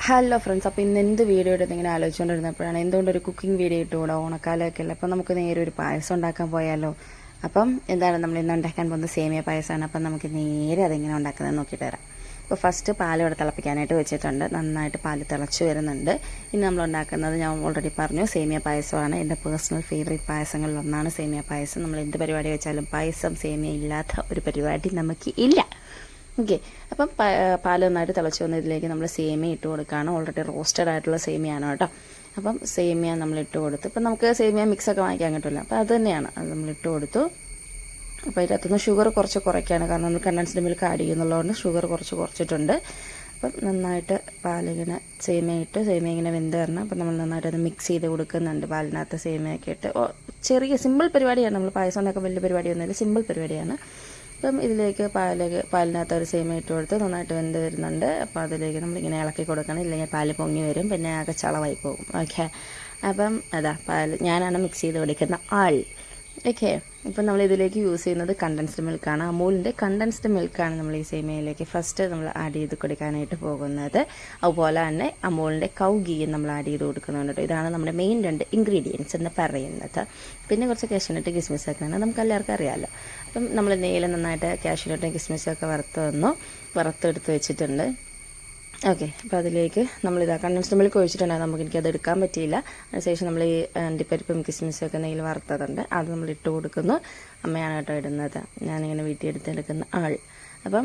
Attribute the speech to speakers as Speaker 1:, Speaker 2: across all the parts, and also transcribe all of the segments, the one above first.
Speaker 1: Hello friends, അപ്പോൾ ഇന്ന് എന്ത് വീഡിയോ ഇടുന്നത് ഇങ്ങനെ ആലോചിച്ചുകൊണ്ടിരുന്നപ്പോഴാണ് എന്തുകൊണ്ടൊരു കുക്കിംഗ് വീഡിയോ ഇട്ടുകൂടാ, ഓണക്കാലമൊക്കെ അല്ലേ. അപ്പോൾ നമുക്ക് നേരെ ഒരു പായസം ഉണ്ടാക്കാൻ പോയാലോ. അപ്പം എന്താണ് നമ്മൾ ഇന്ന് ഉണ്ടാക്കാൻ പോകുന്നത്? സേമിയ പായസമാണ്. അപ്പം നമുക്ക് നേരെ അതെങ്ങനെ ഉണ്ടാക്കുന്നത് നോക്കിയിട്ട് വരാം. അപ്പോൾ ഫസ്റ്റ് പാൽ ഇവിടെ തിളപ്പിക്കാനായിട്ട് വെച്ചിട്ടുണ്ട്. നന്നായിട്ട് പാല് തിളച്ച് വരുന്നുണ്ട്. ഇനി നമ്മൾ ഉണ്ടാക്കുന്നത് ഞാൻ ഓൾറെഡി പറഞ്ഞു, സേമിയ പായസമാണ്. എൻ്റെ പേഴ്സണൽ ഫേവറേറ്റ് പായസങ്ങളിലൊന്നാണ് സേമിയ പായസം. നമ്മൾ എന്ത് പരിപാടി വെച്ചാലും പായസം സേമിയ ഇല്ലാത്ത ഒരു പരിപാടി നമുക്ക് ഇല്ല. ഓക്കെ, അപ്പം പാൽ നന്നായിട്ട് തിളച്ച് വന്ന ഇതിലേക്ക് നമ്മൾ സേമിയ ഇട്ട് കൊടുക്കുകയാണ്. ഓൾറെഡി റോസ്റ്റഡ് ആയിട്ടുള്ള സേമിയാണ് കേട്ടോ. അപ്പം സേമിയ നമ്മൾ ഇട്ട് കൊടുത്തു. ഇപ്പം നമുക്ക് സേമിയ മിക്സൊക്കെ വാങ്ങിക്കാൻ കിട്ടില്ല, അപ്പോൾ അത് തന്നെയാണ്, അത് നമ്മൾ ഇട്ട് കൊടുത്തു. അപ്പോൾ ഇതിനകത്തുനിന്ന് ഷുഗർ കുറച്ച് കുറയ്ക്കുകയാണ്, കാരണം നമ്മൾ കണ്ടൻസ്ഡ് മിൽക്ക് ആഡ് ചെയ്യുന്നുള്ളതുകൊണ്ട് ഷുഗർ കുറച്ച് കുറച്ചിട്ടുണ്ട്. അപ്പം നന്നായിട്ട് പാലിങ്ങനെ സേമിയ ഇങ്ങനെ വെന്ത് തരണം. അപ്പം നമ്മൾ നന്നായിട്ട് അത് മിക്സ് ചെയ്ത് കൊടുക്കുന്നുണ്ട് പാലിനകത്ത് സേമിയൊക്കെ ഇട്ട്. ചെറിയ സിമ്പിൾ പരിപാടിയാണ്, നമ്മൾ പായസം ഉണ്ടാക്കാൻ വലിയ പരിപാടിയൊന്നുമില്ല, സിമ്പിൾ പരിപാടിയാണ്. അപ്പം ഇതിലേക്ക് പാലിനകത്ത് ഒരു സേമിയ ഇട്ട് കൊടുത്ത് നന്നായിട്ട് വെന്ത് വരുന്നുണ്ട്. അപ്പോൾ അതിലേക്ക് നമ്മളിങ്ങനെ ഇളക്കി കൊടുക്കണം, ഇല്ലെങ്കിൽ പാല് പൊങ്ങി വരും, പിന്നെ ആകെ ചളവായി പോകും. ഓക്കെ, അപ്പം അതാ ഞാനാണ് മിക്സ് ചെയ്ത് കൊടുക്കുന്ന ആൾ. ഓക്കെ, ഇപ്പം നമ്മൾ ഇതിലേക്ക് യൂസ് ചെയ്യുന്നത് കണ്ടൻസ്ഡ് മിൽക്കാണ്. അമൂലിൻ്റെ കണ്ടൻസ്ഡ് മിൽക്കാണ് നമ്മൾ ഈ സേമിയയിലേക്ക് ഫസ്റ്റ് നമ്മൾ ആഡ് ചെയ്ത് കൊടുക്കാനായിട്ട് പോകുന്നത്. അതുപോലെ തന്നെ അമൂലിൻ്റെ കൗ ഗീയും നമ്മൾ ആഡ് ചെയ്ത് കൊടുക്കുന്നുണ്ട്. ഇതാണ് നമ്മുടെ മെയിൻ 2 ഇൻഗ്രീഡിയൻസ് എന്ന് പറയുന്നത്. പിന്നെ കുറച്ച് കാഷ്യൂനട്ട് കിസ്മിസൊക്കെയാണ്, നമുക്ക് എല്ലാവർക്കും അറിയാമല്ലോ. അപ്പം നമ്മൾ നെയ്യിൽ നന്നായിട്ട് കാഷ്യൂനട്ടും കിസ്മിസൊക്കെ വറുത്തെടുത്ത് വെച്ചിട്ടുണ്ട്. ഓക്കെ, അപ്പോൾ അതിലേക്ക് നമ്മളിതാ കണ്ടൻസ്ഡ് മിൽക്ക് ഒഴിച്ചിട്ടുണ്ടായിരുന്നു, എനിക്കത് എടുക്കാൻ പറ്റിയില്ല. അതിനുശേഷം നമ്മൾ ഈ അണ്ടിപ്പരിപ്പും കിസ്മിസൊക്കെ നെയ്യിൽ വറുത്തതുണ്ട്, അത് നമ്മൾ ഇട്ട് കൊടുക്കുന്നു. അമ്മയാണ് കേട്ടോ ഇടുന്നത്, ഞാനിങ്ങനെ വീട്ടിൽ എടുത്തെടുക്കുന്ന ആൾ. അപ്പം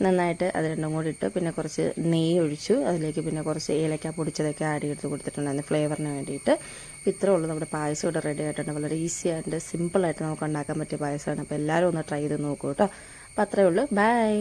Speaker 1: നന്നായിട്ട് അത് രണ്ടും കൂടി ഇട്ട് പിന്നെ കുറച്ച് നെയ്യ് ഒഴിച്ചു. അതിലേക്ക് പിന്നെ കുറച്ച് ഏലക്ക പൊടിച്ചതൊക്കെ ആഡ് ചെയ്ത് കൊടുത്തിട്ടുണ്ടായിരുന്നു ഫ്ലേവറിന് വേണ്ടിയിട്ട്. ഇത്രേ ഉള്ളൂ, നമ്മുടെ പായസം ഇവിടെ റെഡി ആയിട്ടുണ്ട്. വളരെ ഈസി ആയിട്ട് സിമ്പിളായിട്ട് നമുക്ക് ഉണ്ടാക്കാൻ പറ്റിയ പായസമാണ്. അപ്പോൾ എല്ലാവരും ഒന്ന് ട്രൈ ചെയ്ത് നോക്കൂ കേട്ടോ. അപ്പോൾ അത്രയേ ഉള്ളൂ, ബൈ.